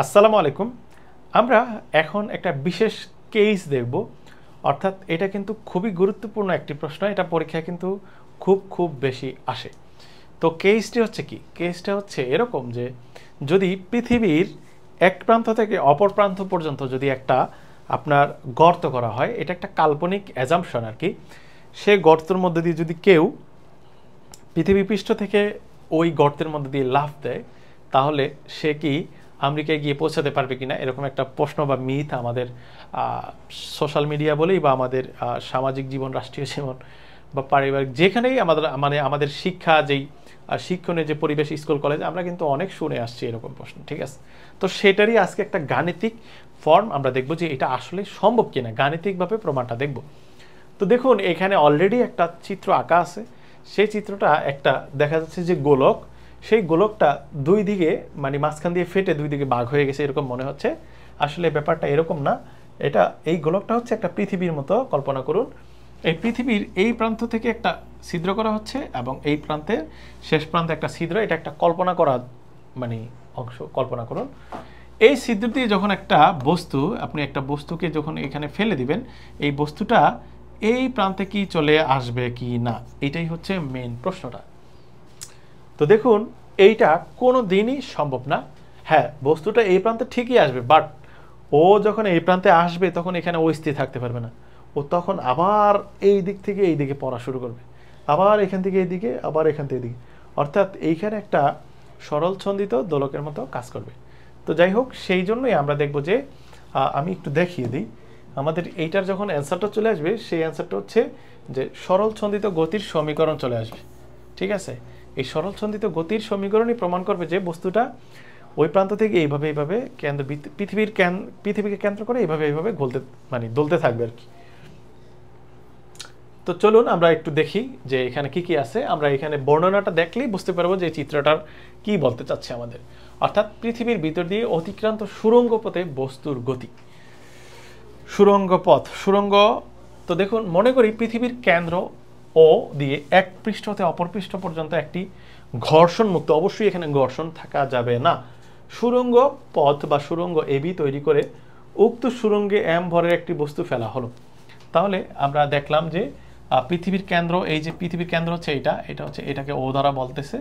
আসসালামু আলাইকুম। আমরা এখন একটা বিশেষ কেস দেখব, অর্থাৎ এটা কিন্তু খুবই গুরুত্বপূর্ণ একটি প্রশ্ন। এটা পরীক্ষায় কিন্তু খুব বেশি আসে। তো কেসটি হচ্ছে কি? কেসটা হচ্ছে এরকম যে যদি পৃথিবীর এক প্রান্ত থেকে অপর প্রান্ত পর্যন্ত যদি একটা আপনার গর্ত করা হয়, এটা একটা কাল্পনিক অ্যাজাম্পশন আর কি। সে গর্তের মধ্যে দিয়ে যদি কেউ পৃথিবী পৃষ্ঠ থেকে ওই গর্তের মধ্যে দিয়ে লাফ দেয়, তাহলে সে কি আমেরিকায় গিয়ে পৌঁছাতে পারবে কিনা, এরকম একটা প্রশ্ন বা মিথ আমাদের সোশ্যাল মিডিয়া বলেই বা আমাদের সামাজিক জীবন, রাষ্ট্রীয় জীবন বা পারিবারিক যেখানেই আমাদের শিক্ষা যেই শিক্ষণের যে পরিবেশ, স্কুল কলেজ, আমরা কিন্তু অনেক শুনে আসছি এরকম প্রশ্ন, ঠিক আছে? তো সেটারই আজকে একটা গাণিতিক ফর্ম আমরা দেখব যে এটা আসলে সম্ভব কিনা, গাণিতিকভাবে প্রমাণটা দেখব। তো দেখুন, এখানে অলরেডি একটা চিত্র আঁকা আছে। সেই চিত্রটা একটা দেখা যাচ্ছে যে গোলক, সেই গোলকটা দুই দিকে মানে মাঝখান দিয়ে ফেটে দুই দিকে ভাগ হয়ে গেছে এরকম মনে হচ্ছে। আসলে ব্যাপারটা এরকম না। এটা এই গোলকটা হচ্ছে একটা পৃথিবীর মতো কল্পনা করুন। এই পৃথিবীর এই প্রান্ত থেকে একটা ছিদ্র করা হচ্ছে এবং এই প্রান্তের শেষ প্রান্তে একটা ছিদ্র। এটা একটা কল্পনা করা মানে অংশ, কল্পনা করুন। এই ছিদ্র দিয়ে যখন একটা বস্তু, আপনি একটা বস্তুকে যখন এখানে ফেলে দিবেন, এই বস্তুটা এই প্রান্তে কি চলে আসবে কি না, এটাই হচ্ছে মেইন প্রশ্নটা। তো দেখুন, এইটা কোনো দিনই সম্ভব না। হ্যাঁ, বস্তুটা এই প্রান্তে ঠিকই আসবে, বাট ও যখন এই প্রান্তে আসবে তখন এখানে ও স্থির থাকতে পারবে না। ও তখন আবার এই দিক থেকে এই দিকে পড়া শুরু করবে, আবার এখান থেকে এইদিকে, আবার এখান থেকে এদিকে, অর্থাৎ এইখানে একটা সরল ছন্দিত দোলকের মতো কাজ করবে। তো যাই হোক, সেই জন্যই আমরা দেখব যে আমি একটু দেখিয়ে দিই। আমাদের এইটার যখন অ্যান্সারটা চলে আসবে, সেই অ্যান্সারটা হচ্ছে যে সরল ছন্দিত গতির সমীকরণ চলে আসবে, ঠিক আছে? এই সরল ছন্দিত গতির সমীকরণই প্রমাণ করবে যে বস্তুটা ওই প্রান্ত থেকে এইভাবে কেন্দ্র, পৃথিবীকে কেন্দ্র করে এইভাবে দোলতে থাকবে আর কি। তো চলুন আমরা একটু দেখি যে এখানে কি আছে। আমরা এখানে বর্ণনাটা দেখলেই বুঝতে পারবো যে চিত্রটার কি বলতে চাচ্ছে আমাদের। অর্থাৎ পৃথিবীর ভিতর দিয়ে অতিক্রান্ত সুড়ঙ্গ পথে বস্তুর গতি। সুড়ঙ্গ পথ, সুড়ঙ্গ। তো দেখুন, মনে করি পৃথিবীর কেন্দ্র ও দিয়ে এক পৃষ্ঠ হতে অপর পৃষ্ঠ পর্যন্ত একটি ঘর্ষণ মুক্ত, অবশ্যই এখানে ঘর্ষণ থাকা যাবে না, সুড়ঙ্গ পথ বা সুড়ঙ্গ এবি তৈরি করে উক্ত সুড়ঙ্গে এম ভরের একটি বস্তু ফেলা হলো। তাহলে আমরা দেখলাম যে পৃথিবীর কেন্দ্র, এই যে পৃথিবীর কেন্দ্র হচ্ছে এটা হচ্ছে, এটাকে ও দ্বারা বলতেছে,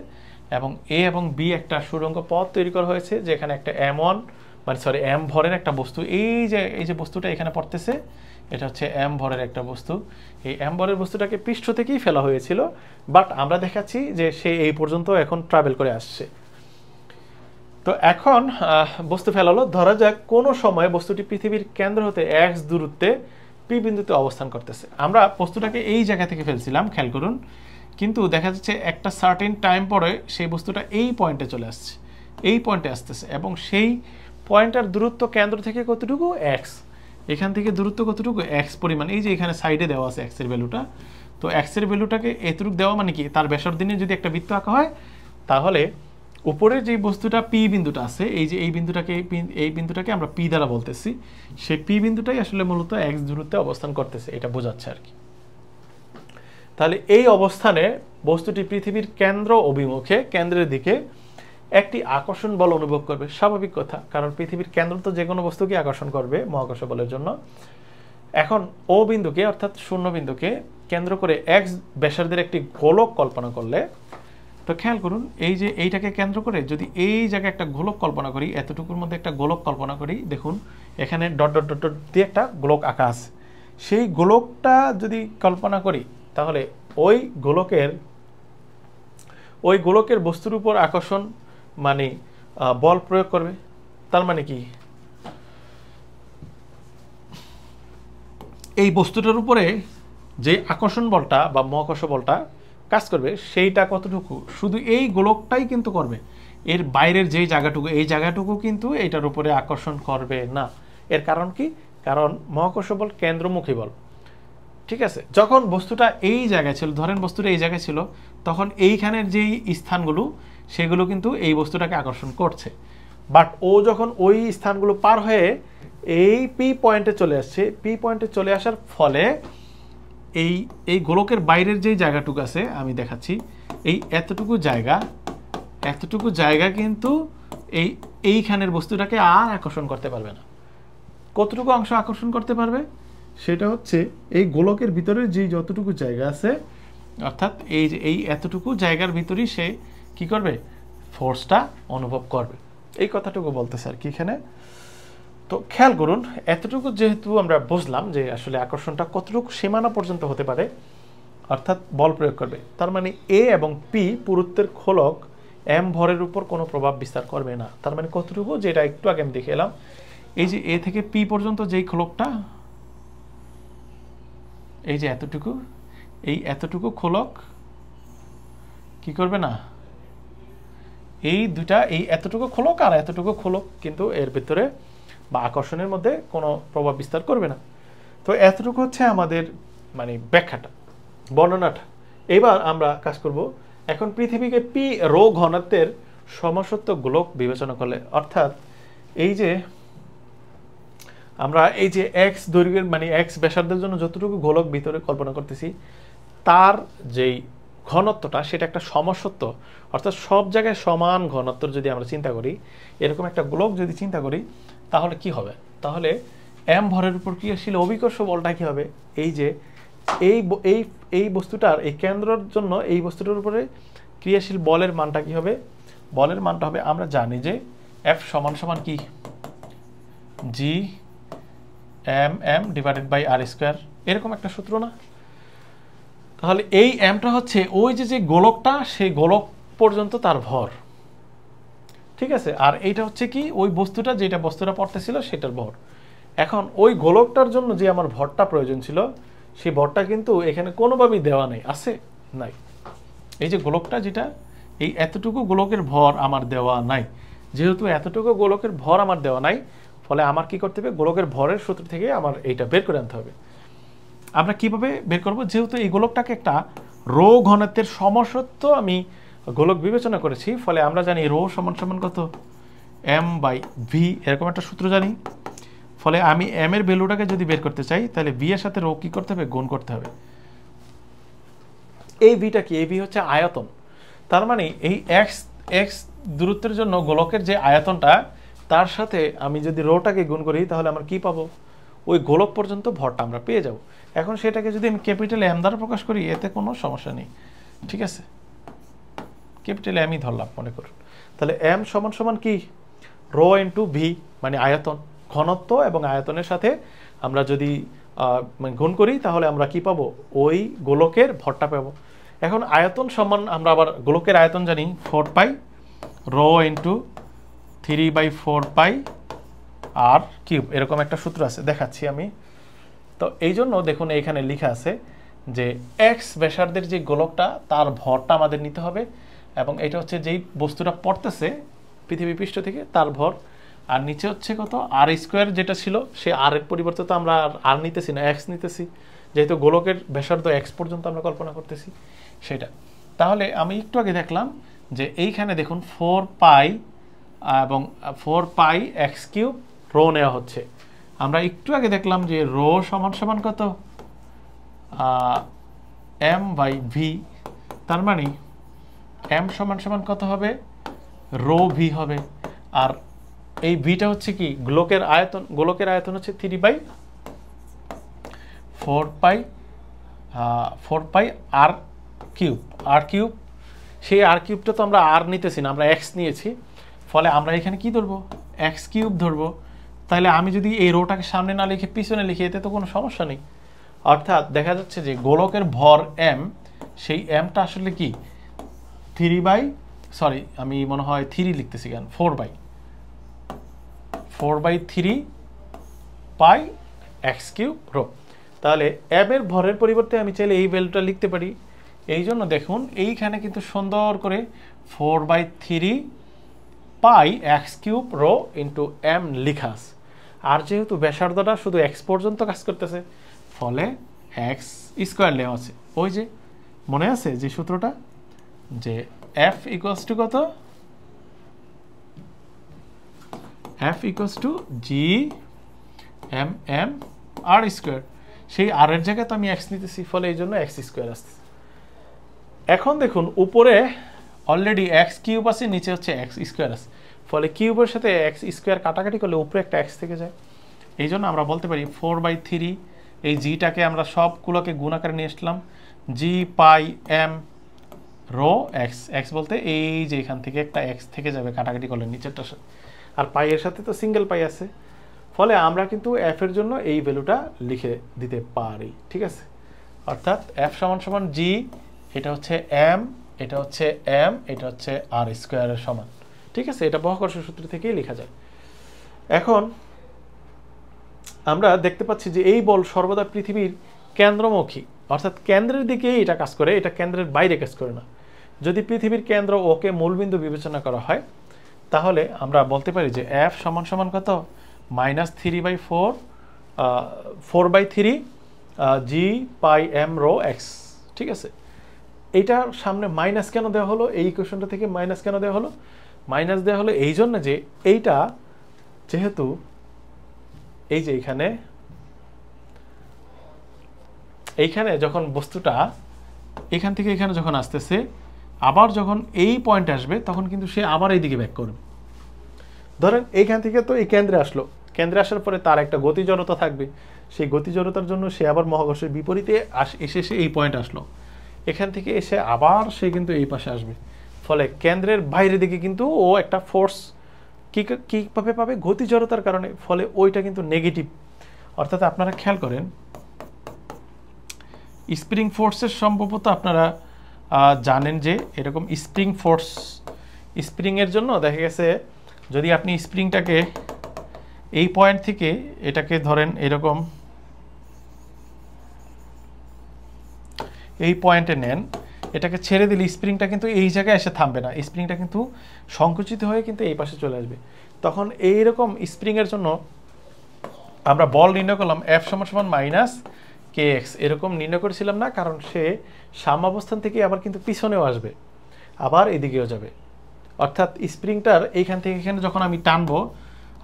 এবং এ এবং বি একটা সুড়ঙ্গ পথ তৈরি করা হয়েছে, যেখানে একটা এম ভরের একটা বস্তু, এই যে বস্তুটা এখানে পড়তেছে, এটা হচ্ছে এম ভরের একটা বস্তু। এই এম ভরের বস্তুটাকে পৃষ্ঠ থেকেই ফেলা হয়েছিল, বাট আমরা দেখাচ্ছি যে সে এই পর্যন্ত এখন ট্রাভেল করে আসছে। তো এখন বস্তু ফেলালো, ধরা যাক কোনো সময় বস্তুটি পৃথিবীর কেন্দ্র হতে এক্স দূরত্বে পি বিন্দুতে অবস্থান করতেছে। আমরা বস্তুটাকে এই জায়গা থেকে ফেলছিলাম, খেয়াল করুন, কিন্তু দেখা যাচ্ছে একটা সার্টেন টাইম পরে সেই বস্তুটা এই পয়েন্টে চলে আসছে, এই পয়েন্টে আসতেছে, এবং সেই পয়েন্টের দূরত্ব কেন্দ্র থেকে কতটুকু? এক্স। এখান থেকে দূরত্ব কতটুকু? এক্স পরিমাণ। এই যে এখানে সাইডে দেওয়া আছে এক্সের ভ্যালুটা। তো এক্সের ভ্যালুটাকে এতটুকু দেওয়া মানে কি? তার ব্যাসার্ধ নিয়ে যদি একটা বৃত্ত আঁকা হয়, তাহলে উপরের যে বস্তুটা পি বিন্দুটা আছে, এই যে এই বিন্দুটাকে আমরা পি দ্বারা বলতেছি, সেই পি বিন্দুটাই আসলে মূলত এক্স দূরত্বে অবস্থান করতেছে, এটা বোঝাচ্ছে আর কি। তাহলে এই অবস্থানে বস্তুটি পৃথিবীর কেন্দ্র অভিমুখে, কেন্দ্রের দিকে একটি আকর্ষণ বল অনুভব করবে। স্বাভাবিক কথা, কারণ পৃথিবীর কেন্দ্র তো যে কোনো বস্তুকে আকর্ষণ করবে মহাকর্ষ বলের জন্য। এখন ও বিন্দুকে, অর্থাৎ শূন্য বিন্দুকে কেন্দ্র করে এক্স ব্যাসার্ধের একটি গোলক কল্পনা করলে, তো খেয়াল করুন, এই যে এইটাকে কেন্দ্র করে যদি এই জায়গায় একটা গোলক কল্পনা করি, এতটুকুর মধ্যে একটা গোলক কল্পনা করি, দেখুন এখানে ডট ডট ডট ডট দিয়ে একটা গোলক আঁকা আছে। সেই গোলকটা যদি কল্পনা করি, তাহলে ওই গোলকের বস্তুর উপর আকর্ষণ মানে বল প্রয়োগ করবে। তার মানে কি? এই বস্তুটার উপরে যে আকর্ষণ বলটা বা মহাকর্ষ বলটা কাজ করবে, সেইটা কতটুকু? শুধু এই গোলকটাই কিন্তু করবে, এর বাইরের যেই জায়গাটুকু, এই জায়গাটুকু কিন্তু এটার উপরে আকর্ষণ করবে না। এর কারণ কি? কারণ মহাকর্ষ বল কেন্দ্রমুখী বল, ঠিক আছে? যখন বস্তুটা এই জায়গায় ছিল, ধরেন বস্তুটা এই জায়গায় ছিল, তখন এইখানের যেই স্থানগুলো, সেগুলো কিন্তু এই বস্তুটাকে আকর্ষণ করছে। বাট ও যখন ওই স্থানগুলো পার হয়ে এই পি পয়েন্টে চলে আসছে, পি পয়েন্টে চলে আসার ফলে এই গোলকের বাইরের যেই জায়গাটুকু আছে, আমি দেখাচ্ছি, এই এতটুকু জায়গা কিন্তু এইখানের বস্তুটাকে আর আকর্ষণ করতে পারবে না। কতটুকু অংশ আকর্ষণ করতে পারবে? সেটা হচ্ছে এই গোলকের ভিতরে যে যতটুকু জায়গা আছে, অর্থাৎ এই যে এই এতটুকু জায়গার ভিতরেই সে কি করবে? ফোর্সটা অনুভব করবে। এই কথাটুকু বলতেছে আর কি এখানে। তো খেয়াল করুন, এতটুকু যেহেতু আমরা বুঝলাম যে আসলে আকর্ষণটা কতটুকু সীমানা পর্যন্ত হতে পারে, অর্থাৎ বল প্রয়োগ করবে, তার মানে এ এবং পি পুরুত্বের খোলক এম ভরের উপর কোনো প্রভাব বিস্তার করবে না। তার মানে কতটুকু? যেটা একটু আগে আমি দেখে এলাম, এই যে এ থেকে পি পর্যন্ত যেই খোলকটা, এই যে এতটুকু, এই এতটুকু খোলক কি করবে না? এই দুটা, এই এতটুকু খোলক আর এতটুকু খোলক কিন্তু এর ভিতরে বা আকর্ষণের মধ্যে কোনো প্রভাব বিস্তার করবে না। তো এতটুকু হচ্ছে আমাদের মানে ব্যাখ্যাটা, বর্ণনাটা। এবার আমরা কাজ করব, এখন পৃথিবীকে পি রো ঘনত্বের সমসত্ব গোলক বিবেচনা করলে, অর্থাৎ এই যে আমরা এই যে এক্স দৈর্ঘ্যের মানে এক্স ব্যাসার্ধের জন্য যতটুকু গোলক ভিতরে কল্পনা করতেছি, তার যেই ঘনত্বটা সেটা একটা সমসত্ব, অর্থাৎ সব জায়গায় সমান ঘনত্বর যদি আমরা চিন্তা করি, এরকম একটা গোলক যদি চিন্তা করি, তাহলে কি হবে? তাহলে এম ভরের উপর ক্রিয়াশীল অভিকর্ষ বলটা কি হবে? এই যে এই বস্তুটার এই কেন্দ্রের জন্য এই বস্তুটার উপরে ক্রিয়াশীল বলের মানটা কি হবে? বলের মানটা হবে, আমরা জানি যে এফ সমান সমান কি? G M M divided by R square, এরকম একটা সূত্র না? তাহলে এই এমটা হচ্ছে ওই যে গোলকটা, সেই গোলক পর্যন্ত তার ভর, ঠিক আছে? আর এইটা হচ্ছে কি? ওই বস্তুটা, যেটা বস্তুটা পড়তেছিল সেটার ভর। এখন ওই গোলকটার জন্য যে আমার ভরটা প্রয়োজন ছিল, সেই ভরটা কিন্তু এখানে কোনোভাবেই দেওয়া নেই, আছে? নাই। এই যে গোলকটা, যেটা এই এতটুকু গোলকের ভর আমার দেওয়া নাই, যেহেতু এতটুকু গোলকের ভর আমার দেওয়া নাই, ফলে আমার কি করতে হবে? গোলকের ভরের সূত্র থেকে আমার এইটা বের করে আনতে হবে। আমরা কিভাবে বের করব? যেহেতু এই গোলকটাকে একটা রো ঘনত্বের সমসত্ব আমি গোলক বিবেচনা করেছি, ফলে আমরা জানি রো সমান সমান কত? এম বাই ভি, এরকম একটা সূত্র জানি। ফলে আমি এম এর ভ্যালুটাকে যদি বের করতে চাই, তাহলে ভি এর সাথে রো কি করতে হবে? গুণ করতে হবে। এই ভিটা কি? এই ভি হচ্ছে আয়তন। তার মানে এই এক্স দূরত্বের জন্য গোলকের যে আয়তনটা, তার সাথে আমি যদি রোটাকে গুণ করি, তাহলে আমরা কি পাবো? ওই গোলক পর্যন্ত ভরটা আমরা পেয়ে যাব। এখন সেটাকে যদি আমি ক্যাপিটাল এম দ্বারা প্রকাশ করি, এতে কোনো সমস্যা নেই, ঠিক আছে? ক্যাপিটাল এমই ধরলাম মনে করুন। তাহলে এম সমান সমান কি? রো ইন্টু ভি, মানে আয়তন, ঘনত্ব এবং আয়তনের সাথে আমরা যদি গুণ করি, তাহলে আমরা কি পাবো? ওই গোলকের ভরটা পাবো। এখন আয়তন সমান, আমরা আবার গোলকের আয়তন জানি 4 পাই রো ইন্টু 3/4 পাই আর কিউব, এরকম একটা সূত্র আছে, দেখাচ্ছি আমি। তো এই জন্য দেখুন এখানে লেখা আছে যে এক্স ব্যাসার্ধের যে গোলকটা, তার ভরটা আমাদের নিতে হবে, এবং এটা হচ্ছে যেই বস্তুটা পড়তেছে পৃথিবী পৃষ্ঠ থেকে, তার ভর। আর নিচে হচ্ছে কত? আর স্কোয়ার, যেটা ছিল সে আর এর পরিবর্তে তো আমরা আর নিতেছি না, এক্স নিতেছি, যেহেতু গোলকের ব্যাসার্ধ এক্স পর্যন্ত আমরা কল্পনা করতেছি সেটা। তাহলে আমি একটু আগে দেখলাম যে এইখানে দেখুন 4 পাই এবং 4 পাই এক্স কিউব রো নেওয়া হচ্ছে। আমরা একটু আগে দেখলাম যে রো সমান সমান কত? M by V. তার মানে এম সমান সমান কত হবে? রো ভি হবে। আর এই ভিটা হচ্ছে কি? গোলকের আয়তন। গোলকের আয়তন হচ্ছে 3/4 পাই আর কিউব। আর কিউব, সেই আর কিউবটা তো আমরা আর নিতেছি না, আমরা এক্স নিয়েছি, ফলে আমরা এখানে কি ধরবো? এক্স কিউব ধরবো। তাহলে আমি যদি এই রোটাকে সামনে না লিখে পিছনে লিখি, এতে তো কোনো সমস্যা নেই। অর্থাৎ দেখা যাচ্ছে যে গোলকের ভর এম, সেই এমটা আসলে কি? আমি মনে হয় 3 লিখতেছি কেন, 4/3 পাই এক্স কিউব রো। তাহলে এম এর ভরের পরিবর্তে আমি চাইলে এই ভ্যালুটা লিখতে পারি। এই জন্য দেখুন এইখানে কিন্তু সুন্দর করে 4/3 pi X cube rho into M লিখা আছে। আর যেহেতু ব্যাসার্ধটা শুধু এক্স পর্যন্ত কাজ করতেছে, ফলে এক্স স্কোয়ার নেওয়া আছে। ওই যে মনে আছে যে সূত্রটা, যে এফ ইকুয়ালস টু কত? F equals to G M M R square. সেই আর এর জায়গায় তো আমি এক্স নিতেছি, ফলে এই জন্য এক্স স্কোয়ার আসছে। এখন দেখুন উপরে অলরেডি এক্স কিউব আছে, নিচে হচ্ছে এক্স স্কোয়ার আছে, ফলে কিউবের সাথে এক্স স্কোয়ার কাটাকাটি করলে উপরে একটা এক্স থেকে যায়। এই জন্য আমরা বলতে পারি 4/3 এই জিটাকে আমরা সবগুলোকে গুণ আকারে নিয়ে আসলাম, জি পাই এম রো এক্স। এক্স বলতে এই যে এখান থেকে একটা এক্স থেকে যাবে কাটাকাটি করলে নিচেরটার সাথে, আর পাই এর সাথে তো সিঙ্গেল পাই আছে, ফলে আমরা কিন্তু এফ এর জন্য এই ভ্যালুটা লিখে দিতে পারি। ঠিক আছে, অর্থাৎ এফ সমান সমান জি, এটা হচ্ছে এম, এটা হচ্ছে এম, এটা হচ্ছে আর স্কোয়ারের সমান। ঠিক আছে, এটা মহাকর্ষ সূত্র থেকেই লেখা যায়। এখন আমরা দেখতে পাচ্ছি যে এই বল সর্বদা পৃথিবীর কেন্দ্রমুখী, অর্থাৎ কেন্দ্রের দিকেই এটা কাজ করে, এটা কেন্দ্রের বাইরে কাজ করে না। যদি পৃথিবীর কেন্দ্র ওকে মূলবিন্দু বিবেচনা করা হয়, তাহলে আমরা বলতে পারি যে এফ সমান সমান কত, -3/4 4/3 জি পাই এম রো এক্স। ঠিক আছে, এইটার সামনে মাইনাস কেন দেওয়া হলো, এই ইকুয়েশনটা থেকে মাইনাস কেন দেওয়া হলো? মাইনাস দেওয়া হলো এই জন্য যে এইটা যেহেতু এই যে এইখানে যখন বস্তুটা এখান থেকে এখানে যখন আসতেছে, আবার যখন এই পয়েন্টে আসবে তখন কিন্তু সে আবার এইদিকে ব্যাক করবে। ধরেন এইখান থেকে তো এই কেন্দ্রে আসলো, কেন্দ্রে আসার পরে তার একটা গতি জড়তা থাকবে, সেই গতি জড়তার জন্য সে আবার মহাকর্ষের বিপরীতে এসে এই পয়েন্ট আসলো, এখান থেকে এসে আবার সে কিন্তু এই পাশে আসবে। ফলে কেন্দ্রের বাইরের দিকে কিন্তু ও একটা ফোর্স কীভাবে পাবে, গতি জড়তার কারণে। ফলে ওইটা কিন্তু নেগেটিভ। অর্থাৎ আপনারা খেয়াল করেন, স্প্রিং ফোর্সের সম্ভবত আপনারা জানেন যে এরকম স্প্রিং ফোর্স, স্প্রিংয়ের জন্য দেখা গেছে যদি আপনি স্প্রিংটাকে এই পয়েন্ট থেকে এটাকে ধরেন এরকম এই পয়েন্টে নেন, এটাকে ছেড়ে দিলে স্প্রিংটা কিন্তু এই জায়গায় এসে থামবে না, স্প্রিংটা কিন্তু সংকুচিত হয়ে কিন্তু এই পাশে চলে আসবে। তখন এইরকম স্প্রিংয়ের জন্য আমরা বল নির্ণয় করলাম এফ সমান সমান -kx, এরকম নির্ণয় করেছিলাম না, কারণ সে সাম্যাবস্থান থেকে আবার কিন্তু পিছনেও আসবে, আবার এদিকেও যাবে। অর্থাৎ স্প্রিংটার এইখান থেকে এখানে যখন আমি টানবো,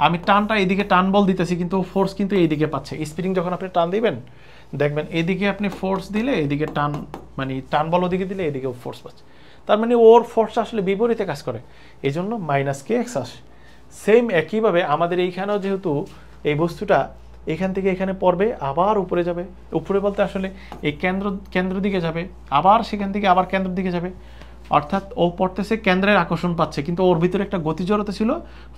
আমি টানটা এদিকে টান বল দিতেছি, কিন্তু ফোর্স কিন্তু এইদিকে পাচ্ছে। স্প্রিং যখন আপনি টান দিবেন দেখবেন এদিকে আপনি ফোর্স দিলে এদিকে টান, মানে টান বল ওদিকে দিলে এদিকেও ফোর্স পাচ্ছে, তার মানে ওর ফোর্স আসলে বিপরীতে কাজ করে, এই জন্য -kx আসে। সেম একইভাবে আমাদের এইখানেও যেহেতু এই বস্তুটা এখান থেকে এখানে পড়বে, আবার উপরে যাবে, উপরে বলতে আসলে এই কেন্দ্র দিকে যাবে, আবার সেখান থেকে আবার কেন্দ্রের দিকে যাবে। অর্থাৎ ও পড়তেছে কেন্দ্রের আকর্ষণ পাচ্ছে, কিন্তু ওর ভিতরে একটা গতি জড়তা ছিল,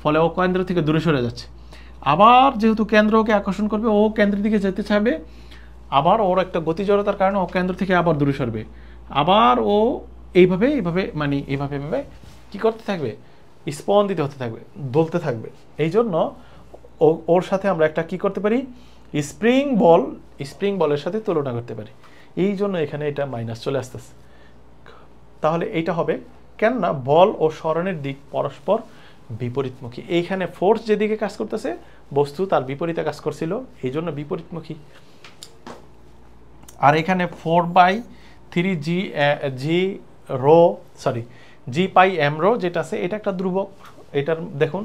ফলে ও কেন্দ্র থেকে দূরে সরে যাচ্ছে। আবার যেহেতু কেন্দ্র ওকে আকর্ষণ করবে, ও কেন্দ্রের দিকে যেতে চাইবে, আবার ওর একটা গতি জড়তার কারণে ও কেন্দ্র থেকে আবার দূরে সরবে, আবার ও এইভাবে মানে এইভাবে কি করতে থাকবে, স্পন্দিত হতে থাকবে, দলতে থাকবে। এই জন্য ওর সাথে আমরা একটা কি করতে পারি, স্প্রিং বলের সাথে তুলনা করতে পারি। এই জন্য এখানে এটা মাইনাস চলে আসতেছে। তাহলে এইটা হবে কেননা বল ও সরণের দিক পরস্পর বিপরীতমুখী। এইখানে ফোর্স যেদিকে কাজ করতেছে, বস্তু তার বিপরীতে কাজ করছিল, এই জন্য বিপরীতমুখী। আর এখানে 4/3 জি পাই এম রো যেটা আছে, এটা একটা ধ্রুবক। এটার দেখুন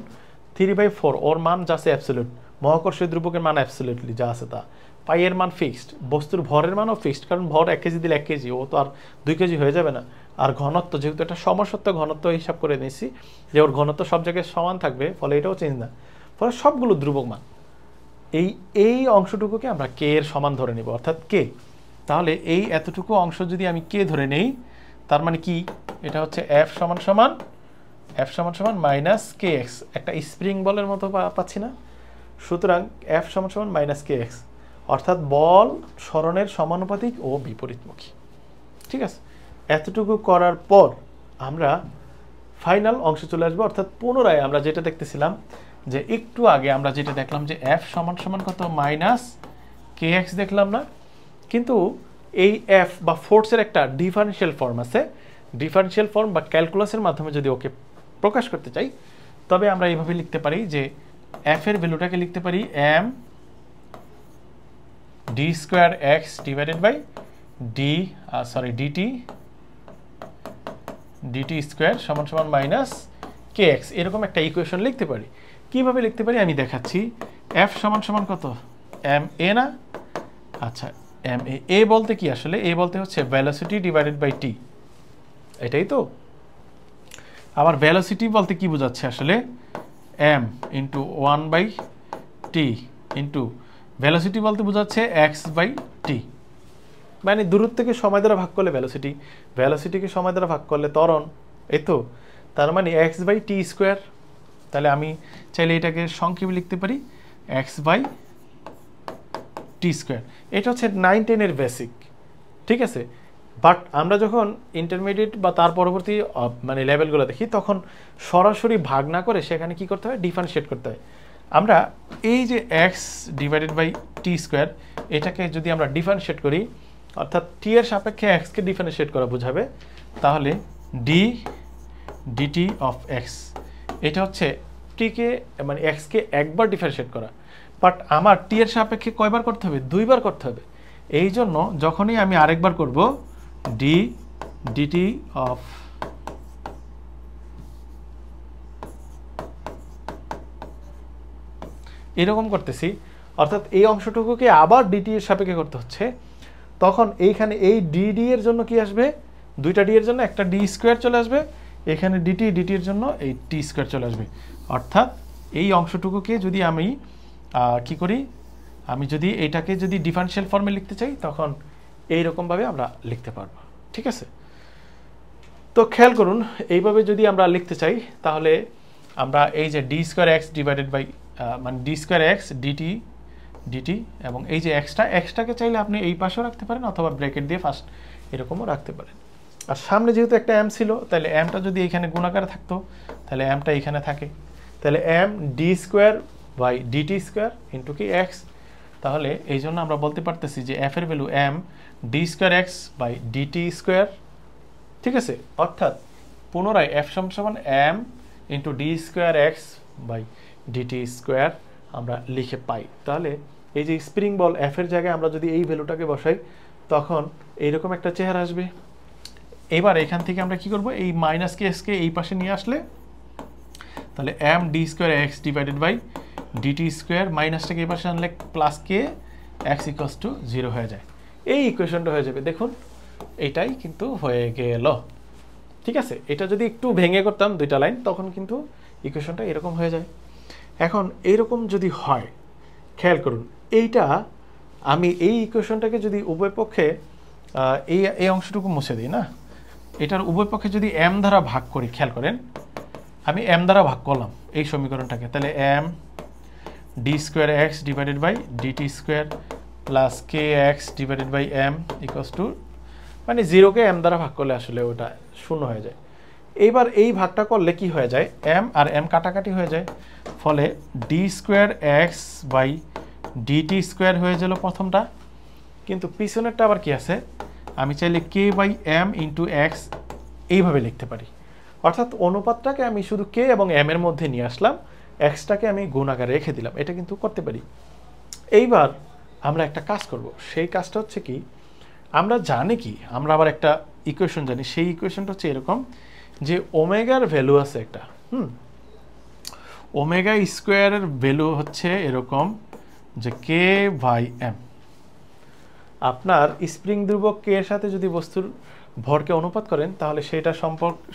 3/4 ওর মান যা আছে অ্যাবসলিউট, মহাকর্ষীয় ধ্রুবকের মান অ্যাবসলিউটলি যা আছে তা, পাই এর মান ফিক্সড, বস্তুর ভরের মানও ফিক্সড, কারণ ভর 1 কেজি দিলে 1 কেজি, ও তো আর 2 কেজি হয়ে যাবে না। আর ঘনত্ব যেহেতু এটা সমসত্ব ঘনত্ব হিসাব করে নিয়েছি যে ওর ঘনত্ব সব জায়গায় সমান থাকবে, ফলে এটাও চেঞ্জ না, ফলে সবগুলো ধ্রুবক মান। এই অংশটুকুকে আমরা কে এর সমান ধরে নেব, অর্থাৎ কে। তাহলে এই এতটুকু অংশ যদি আমি কে ধরে নেই, তার মানে কি, এটা হচ্ছে এফ সমান সমান -kx, একটা স্প্রিং বলের মতো পাচ্ছি না। সুতরাং এফ সমান সমান -kx, অর্থাৎ বল সরণের সমানুপাতিক ও বিপরীতমুখী। ঠিক আছে, এতটুকু করার পর আমরা ফাইনাল অংশে চলে আসবো। অর্থাৎ পুনরায় আমরা যেটা দেখতেছিলাম যে একটু আগে আমরা যেটা দেখলাম যে এফ সমান সমান কত, -kx দেখলাম না, কিন্তু এই এফ বা ফোর্সের একটা ডিফারেনশিয়াল ফর্ম আছে। ডিফারেনশিয়াল ফর্ম বা ক্যালকুলাসের মাধ্যমে যদি ওকে প্রকাশ করতে চাই, তবে আমরা এইভাবে লিখতে পারি যে এফ এর ভ্যালুটাকে লিখতে পারি M d² x divided by dt square সমান সমান -kx, এরকম একটা ইকুয়েশন লিখতে পারি। কিভাবে লিখতে পারি আমি দেখাচ্ছি। এফ সমান সমান কত, এম এ না, আচ্ছা এম এ বলতে কি, আসলে এ বলতে হচ্ছে ভেলোসিটি ডিভাইডেড বাই টি, এটাই তো। আবার ভেলোসিটি বলতে কি বোঝাচ্ছে আসলে m into 1/t into velocity বলতে বোঝাচ্ছে x/t, মানে দূরত্বকে সময় দ্বারা ভাগ করলে ভেলোসিটি, ভেলোসিটিকে সময় দ্বারা ভাগ করলে ত্বরণ, এই তো, তার মানে x/t স্কোয়ার। তাহলে আমি চাইলে এটাকে সংক্ষেপে লিখতে পারি x/t স্কোয়ার। এটা হচ্ছে 9-10 এর বেসিক, ঠিক আছে। বাট আমরা যখন ইন্টারমিডিয়েট বা তার পরবর্তী মানে লেভেলগুলো দেখি তখন সরাসরি ভাগ না করে সেখানে কি করতে হয়, ডিফারেন্সিয়েট করতে হয়। আমরা এই যে x/t স্কোয়ার এটাকে যদি আমরা ডিফারেন্সিয়েট করি, অর্থাৎ টি এর সাপেক্ষে এক্সকে ডিফারেন্সিয়েট করা বোঝাবে, তাহলে dt অফ এক্স, এটা হচ্ছে টিকে মানে এক্সকে একবার ডিফারেন্সিয়েট করা, বাট আমার টি এর সাপেক্ষে কয়বার করতে হবে, দুইবার করতে হবে। এই জন্য যখনই আমি আরেকবার করব dt অফ এরকম করতেছি, অর্থাৎ এই অংশটুকুকে আবার dt এর সাপেক্ষে করতে হচ্ছে, তখন এইখানে এই dd এর জন্য কি আসবে, দুইটা d এর জন্য একটা d স্কোয়ার চলে আসবে, এখানে dt এর জন্য এই t স্কোয়ার চলে আসবে। অর্থাৎ এই অংশটুকুকে যদি আমি কি করি, আমি যদি এটাকে যদি ডিফারেনশিয়াল ফর্মে লিখতে চাই তখন এইরকমভাবে আমরা লিখতে পারবো, ঠিক আছে। তো খেয়াল করুন, এইভাবে যদি আমরা লিখতে চাই তাহলে আমরা এই যে D square X divided by মানে ডি স্কোয়ার এক্স ডিটি এবং এই যে এক্সটাকে চাইলে আপনি এই পাশেও রাখতে পারেন অথবা ব্র্যাকেট দিয়ে ফার্স্ট এরকমও রাখতে পারেন। আর সামনে যেহেতু একটা এম ছিল, তাহলে এমটা যদি এখানে গুণাকারে থাকতো তাহলে এমটা এখানে থাকে, তাহলে M D square by DT square into কি এক্স। তাহলে এই জন্য আমরা বলতে পারতেছি যে এফ এর value M D square X by DT square, ঠিক আছে। অর্থাৎ পুনরায় এফ সমান M into D square X by DT square আমরা লিখে পাই। তাহলে এই যে স্প্রিং বল এফ এর জায়গায় আমরা যদি এই ভ্যালুটাকে বসাই তখন এইরকম একটা চেহারা আসবে। এবার এখান থেকে আমরা কি করব, এই মাইনাস কে এসকে এই পাশে নিয়ে আসলে তাহলে M D square X divided by DT square, মাইনাসটাকে এই পাশে আনলে plus K X equals to 0 হয়ে যায়। এই ইকুয়েশনটা হয়ে যাবে, দেখুন এইটাই কিন্তু হয়ে গেল, ঠিক আছে। এটা যদি একটু ভেঙে করতাম দুইটা লাইন তখন কিন্তু ইকুয়েশনটা এরকম হয়ে যায়। এখন এইরকম যদি হয়, খেয়াল করুন, এইটা আমি এই ইকুয়েশনটাকে যদি উভয় পক্ষে এই অংশটুকু মুছে দিই না, এটার উভয় পক্ষে যদি এম দ্বারা ভাগ করি, খেয়াল করেন আমি এম দ্বারা ভাগ করলাম এই সমীকরণটাকে, তাহলে M D square X divided by DT square plus K X divided by M equals to, মানে 0কে এম দ্বারা ভাগ করলে আসলে ওটা 0 হয়ে যায়। এইবার এই ভাগটা করলে কি হয়ে যায়, এম আর এম কাটাকাটি হয়ে যায়, ফলে D square X by DT square হয়ে গেল প্রথমটা। কিন্তু পিছনেরটা আবার কি আছে, আমি চাইলে কে বাই এম ইন্টু এক্স এইভাবে লিখতে পারি, অর্থাৎ অনুপাতটাকে আমি শুধু কে এবং এম এর মধ্যে নিয়ে আসলাম, এক্সটাকে আমি গুণ আকারে রেখে দিলাম, এটা কিন্তু করতে পারি। এইবার আমরা একটা কাজ করব, সেই কাজটা হচ্ছে কি, আমরা জানি কি, আমরা আবার একটা ইকুয়েশন জানি, সেই ইকুয়েশনটা হচ্ছে এরকম যে ওমেগার ভ্যালু আছে একটা, ওমেগা স্কোয়ারের ভ্যালু হচ্ছে এরকম যে কে বাই এম। আপনার স্প্রিং ধ্রুবক কে এর সাথে যদি বস্তুর ভরকে অনুপাত করেন তাহলে সেটা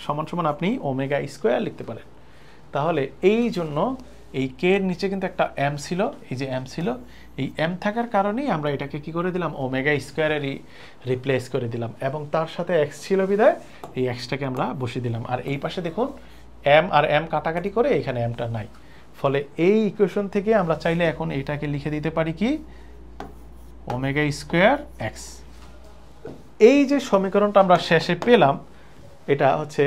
সমান সমান আপনি ওমেগা স্কোয়ার লিখতে পারেন। তাহলে এই জন্য এই কে এর নিচে কিন্তু একটা এম ছিল, এই যে এম ছিল, এই এম থাকার কারণেই আমরা এটাকে কি করে দিলাম, ওমেগা স্কোয়ারেরই রিপ্লেস করে দিলাম, এবং তার সাথে এক্স ছিল বিধায় এই এক্সটাকে আমরা বসিয়ে দিলাম। আর এই পাশে দেখুন এম আর এম কাটাকাটি করে এখানে এমটা নাই, ফলে এই ইকুয়েশন থেকে আমরা চাইলে এখন এইটাকে লিখে দিতে পারি কি, ওমেগা স্কোয়ার এক্স। এই যে সমীকরণটা আমরা শেষে পেলাম এটা হচ্ছে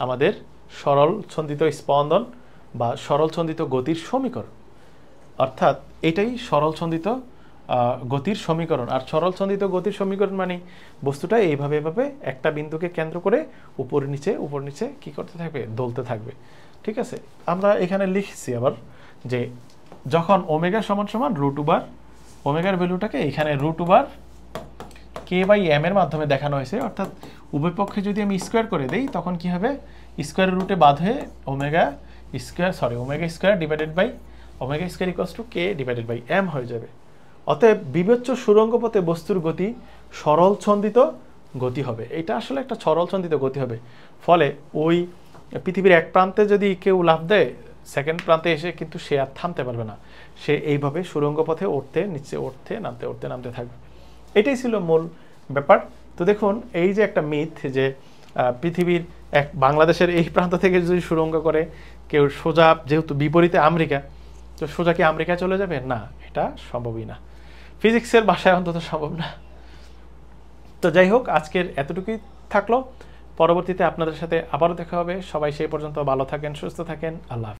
আমাদের সরল ছন্দিত স্পন্দন বা সরল ছন্দিত গতির সমীকরণ, অর্থাৎ এটাই সরল ছন্দিত গতির সমীকরণ। আর সরল ছন্দিত গতির সমীকরণ মানে বস্তুটা এইভাবে এভাবে একটা বিন্দুকে কেন্দ্র করে উপর নিচে কি করতে থাকবে, দোলতে থাকবে, ঠিক আছে। আমরা এখানে লিখছি আবার যে যখন ওমেগা সমান সমান রুট ওভার, ওমেগার ভ্যালুটাকে এখানে root over K by M এর মাধ্যমে দেখানো হয়েছে, অর্থাৎ উভয় পক্ষে যদি আমি স্কোয়ার করে দিই তখন কি হবে, স্কোয়ারের রুটে বাদ হয়ে omega square divided by omega square equals to K divided by M হয়ে যাবে। অতএব বিবেচ্য সুরঙ্গ পথে বস্তুর গতি সরল ছন্দিত গতি হবে, এটা আসলে একটা সরল ছন্দিত গতি হবে। ফলে ওই পৃথিবীর এক প্রান্তে যদি কেউ লাফ দেয়, সেকেন্ড প্রান্তে এসে কিন্তু সে আর থামতে পারবে না, সে এইভাবে সুড়ঙ্গ পথে উঠতে নিচে উঠতে নামতে থাকবে। এটাই ছিল মূল ব্যাপার। তো দেখুন, এই যে একটা মিথ যে পৃথিবীর বাংলাদেশের এই প্রান্ত থেকে যদি সুড়ঙ্গ করে কেউ সোজা, যেহেতু বিপরীতে আমেরিকা, তো সোজা কি আমেরিকা চলে যাবে? না, এটা সম্ভবই না, ফিজিক্সের ভাষায় অন্তত সম্ভব না। তো যাই হোক, আজকের এতটুকুই থাকলো। পরবর্তীতে আপনাদের সাথে আবারও দেখা হবে। সবাই সেই পর্যন্ত ভালো থাকেন, সুস্থ থাকেন। আল্লাহ হাফেজ।